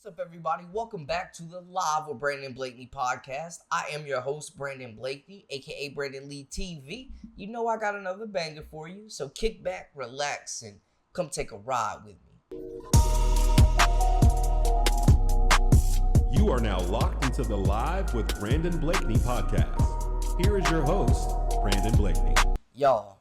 up, everybody? Welcome back to the Live with Brandon Blakeney podcast. I am your host, Brandon Blakeney, aka Brandon Lee TV. You know I got another banger for you, so kick back, relax, and come take a ride with me. You are now locked into the Live with Brandon Blakeney podcast. Here is your host, Brandon Blakeney. Y'all,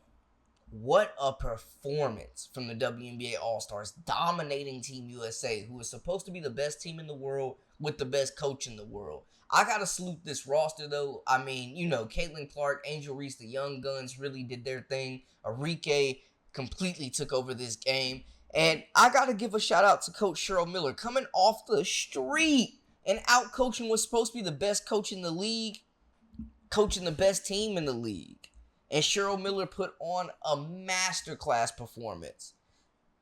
what a performance from the WNBA All-Stars, dominating Team USA, who is supposed to be the best team in the world with the best coach in the world. I gotta salute this roster, though. I mean, Caitlin Clark, Angel Reese, the young guns really did their thing. Arike completely took over this game. And I gotta give a shout out to Coach Cheryl Miller, coming off the street and out-coaching what's supposed to be the best coach in the league, coaching the best team in the league. And Cheryl Miller put on a masterclass performance.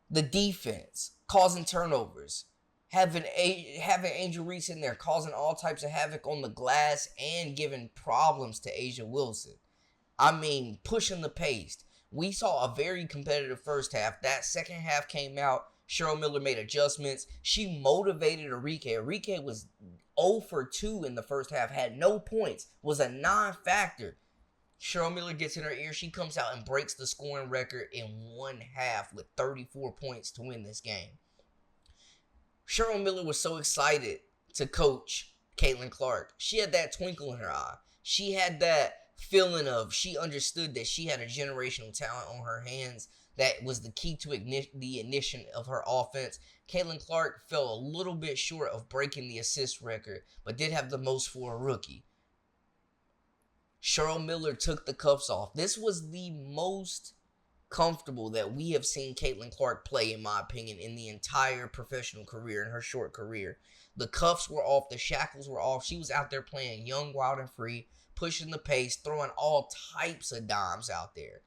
The defense, causing turnovers, having Angel Reese in there, causing all types of havoc on the glass and giving problems to Asia Wilson. I mean, pushing the pace. We saw a very competitive first half. That second half came out. Cheryl Miller made adjustments. She motivated Arike. Arike was 0 for 2 in the first half, had no points, was a non-factor. Cheryl Miller gets in her ear. She comes out and breaks the scoring record in one half with 34 points to win this game. Cheryl Miller was so excited to coach Caitlin Clark. She had that twinkle in her eye. She had that feeling of she understood that she had a generational talent on her hands that was the key to the ignition of her offense. Caitlin Clark fell a little bit short of breaking the assist record, but did have the most for a rookie. Cheryl Miller took the cuffs off. This was the most comfortable that we have seen Caitlin Clark play, in my opinion, in the entire professional career, in her short career. The cuffs were off. The shackles were off. She was out there playing young, wild, and free, pushing the pace, throwing all types of dimes out there.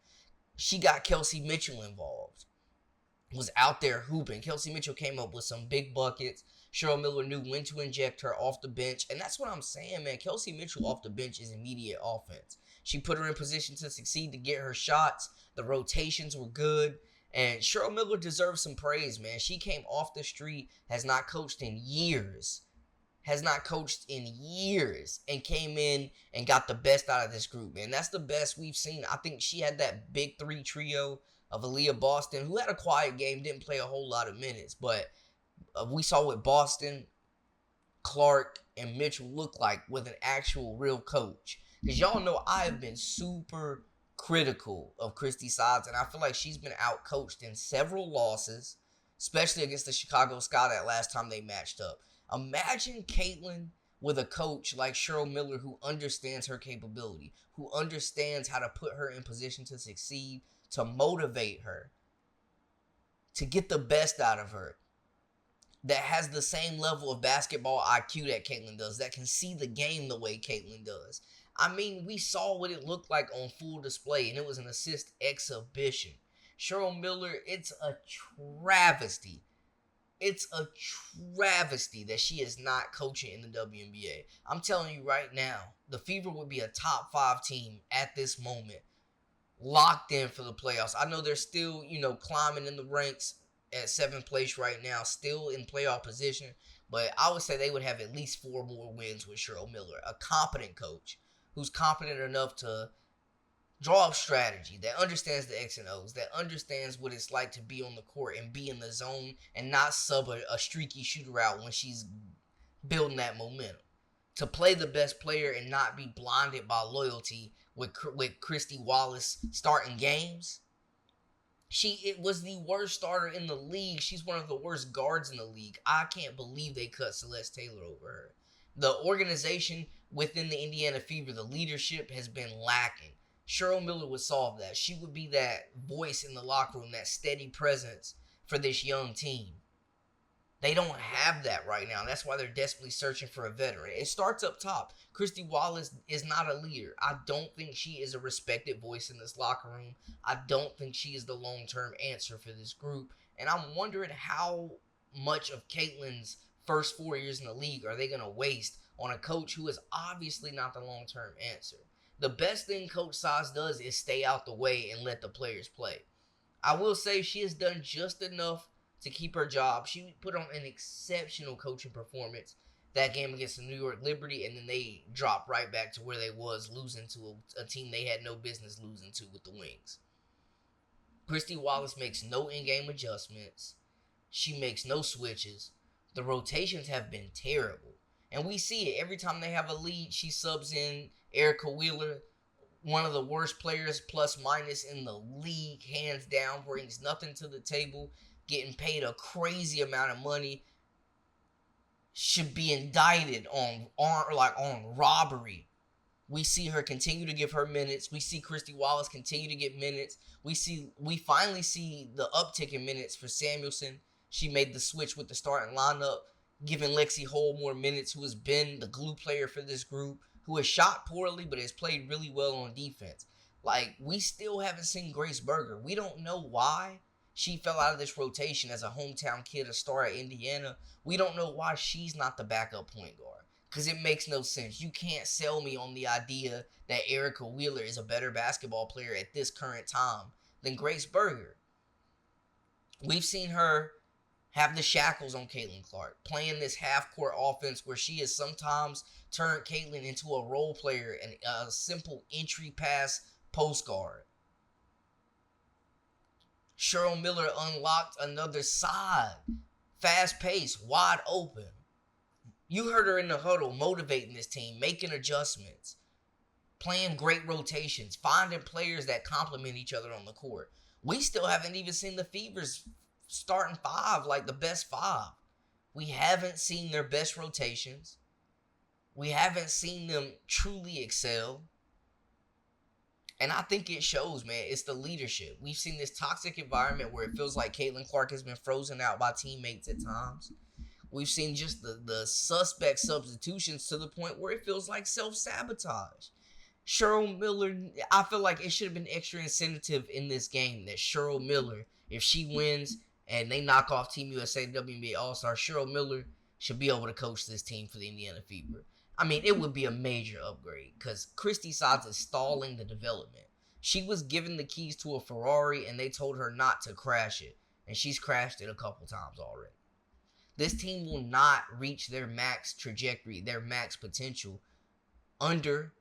She got Kelsey Mitchell involved. Was out there hooping. Kelsey Mitchell came up with some big buckets. Cheryl Miller knew when to inject her off the bench. And that's what I'm saying, man. Kelsey Mitchell off the bench is immediate offense. She put her in position to succeed, to get her shots. The rotations were good. And Cheryl Miller deserves some praise, man. She came off the street, has not coached in years. And came in and got the best out of this group, man. That's the best we've seen. I think she had that big three trio of Aaliyah Boston, who had a quiet game, didn't play a whole lot of minutes. But we saw what Boston, Clark, and Mitchell look like with an actual real coach. Because y'all know I have been super critical of Christie sides, and I feel like she's been out-coached in several losses, especially against the Chicago Sky that last time they matched up. Imagine Caitlin with a coach like Cheryl Miller who understands her capability, who understands how to put her in position to succeed, to motivate her, to get the best out of her, that has the same level of basketball IQ that Caitlin does, that can see the game the way Caitlin does. I mean, we saw what it looked like on full display, and it was an assist exhibition. Cheryl Miller, it's a travesty. It's a travesty that she is not coaching in the WNBA. I'm telling you right now, the Fever would be a top 5 team at this moment, locked in for the playoffs. I know they're still, climbing in the ranks at 7th place right now, still in playoff position, but I would say they would have at least 4 more wins with Cheryl Miller, a competent coach who's competent enough to draw up strategy, that understands the X and O's, that understands what it's like to be on the court and be in the zone and not sub a streaky shooter out when she's building that momentum. To play the best player and not be blinded by loyalty with Christie Wallace starting games. It was the worst starter in the league. She's one of the worst guards in the league. I can't believe they cut Celeste Taylor over her. The organization within the Indiana Fever, the leadership has been lacking. Cheryl Miller would solve that. She would be that voice in the locker room, that steady presence for this young team. They don't have that right now. That's why they're desperately searching for a veteran. It starts up top. Christie Wallace is not a leader. I don't think she is a respected voice in this locker room. I don't think she is the long-term answer for this group. And I'm wondering how much of Caitlin's first 4 years in the league are they going to waste on a coach who is obviously not the long-term answer. The best thing Coach Size does is stay out the way and let the players play. I will say she has done just enough to keep her job. She put on an exceptional coaching performance that game against the New York Liberty, and then they dropped right back to where they was, losing to a team they had no business losing to with the Wings. Christie Wallace makes no in-game adjustments. She makes no switches. The rotations have been terrible. And we see it. Every time they have a lead, she subs in Erica Wheeler, one of the worst players plus minus in the league, hands down, brings nothing to the table, getting paid a crazy amount of money, should be indicted on robbery. We see her continue to give her minutes. We see Christie Wallace continue to get minutes. We finally see the uptick in minutes for Samuelson. She made the switch with the starting lineup, giving Lexi Hull more minutes, who has been the glue player for this group, who has shot poorly but has played really well on defense. Like, we still haven't seen Grace Berger. We don't know why she fell out of this rotation as a hometown kid, a star at Indiana. We don't know why she's not the backup point guard, because it makes no sense. You can't sell me on the idea that Erica Wheeler is a better basketball player at this current time than Grace Berger. We've seen her have the shackles on Caitlin Clark, playing this half-court offense where she has sometimes turned Caitlin into a role player and a simple entry pass post guard. Cheryl Miller unlocked another side, fast-paced, wide open. You heard her in the huddle motivating this team, making adjustments, playing great rotations, finding players that complement each other on the court. We still haven't even seen the Fever's starting five, like the best five. We haven't seen their best rotations. We haven't seen them truly excel. And I think it shows, man. It's the leadership. We've seen this toxic environment where it feels like Caitlin Clark has been frozen out by teammates at times. We've seen just the suspect substitutions to the point where it feels like self-sabotage. Cheryl Miller, I feel like it should have been extra incentive in this game that Cheryl Miller, if she wins and they knock off Team USA WNBA All-Star, Cheryl Miller should be able to coach this team for the Indiana Fever. I mean, it would be a major upgrade because Christie Sides is stalling the development. She was given the keys to a Ferrari and they told her not to crash it, and she's crashed it a couple times already. This team will not reach their max trajectory, their max potential under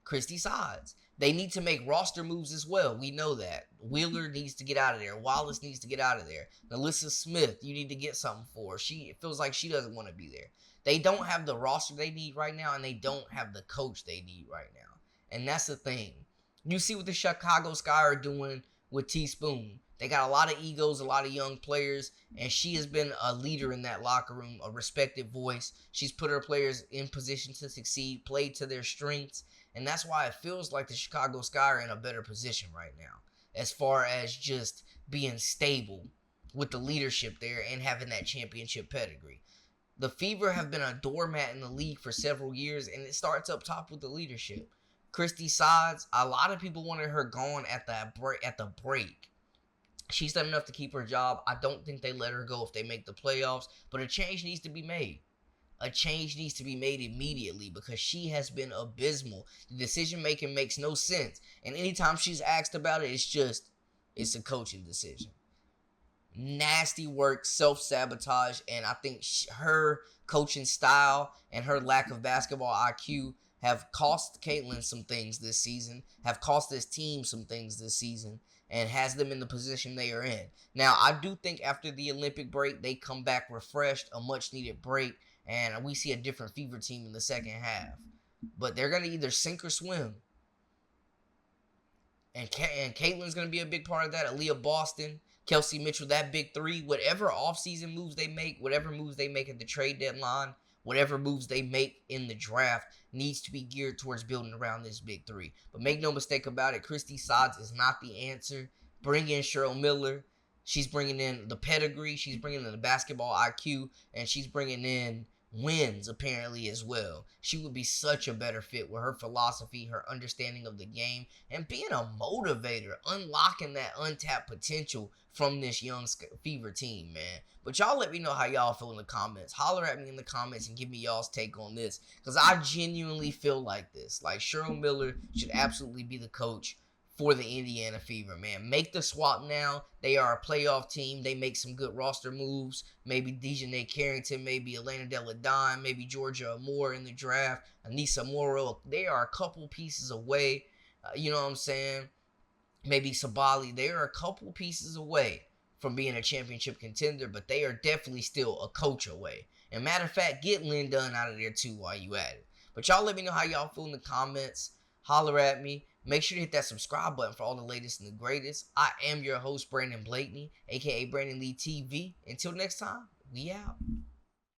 Christie Sides. They need to make roster moves as well. We know that. Wheeler needs to get out of there. Wallace needs to get out of there. Melissa Smith, you need to get something for her. It feels like she doesn't want to be there. They don't have the roster they need right now, and they don't have the coach they need right now. And that's the thing. You see what the Chicago Sky are doing with Teaspoon. They got a lot of egos, a lot of young players, and she has been a leader in that locker room, a respected voice. She's put her players in position to succeed, played to their strengths, and that's why it feels like the Chicago Sky are in a better position right now as far as just being stable with the leadership there and having that championship pedigree. The Fever have been a doormat in the league for several years, and it starts up top with the leadership. Christie Sides, a lot of people wanted her gone at the break. She's done enough to keep her job. I don't think they let her go if they make the playoffs, but a change needs to be made. A change needs to be made immediately because she has been abysmal. The decision-making makes no sense, and anytime she's asked about it, it's a coaching decision. Nasty work, self-sabotage, and I think her coaching style and her lack of basketball IQ have cost Caitlin some things this season, have cost this team some things this season, and has them in the position they are in. Now, I do think after the Olympic break, they come back refreshed, a much-needed break, and we see a different Fever team in the second half. But they're going to either sink or swim. And Caitlin's going to be a big part of that. Aaliyah Boston, Kelsey Mitchell, that big three, whatever offseason moves they make, whatever moves they make at the trade deadline, whatever moves they make in the draft needs to be geared towards building around this big three. But make no mistake about it, Christie Sides is not the answer. Bring in Cheryl Miller. She's bringing in the pedigree. She's bringing in the basketball IQ. And she's bringing in wins, apparently, as well. She would be such a better fit with her philosophy, her understanding of the game, and being a motivator, unlocking that untapped potential from this young Fever team, man. But y'all let me know how y'all feel in the comments. Holler at me in the comments and give me y'all's take on this, because I genuinely feel like this. Like, Cheryl Miller should absolutely be the coach for the Indiana Fever, man. Make the swap now. They are a playoff team. They make some good roster moves. Maybe Dejanay Carrington, maybe Elena Deladon, maybe Georgia Moore in the draft, Anissa Morrow. They are a couple pieces away. You know what I'm saying? Maybe Sabali. They are a couple pieces away from being a championship contender, but they are definitely still a coach away. And matter of fact, get Lynn Dunn out of there too while you at it. But y'all let me know how y'all feel in the comments. Holler at me. Make sure to hit that subscribe button for all the latest and the greatest. I am your host, Brandon Blakeney, aka Brandon Lee TV. Until next time, we out.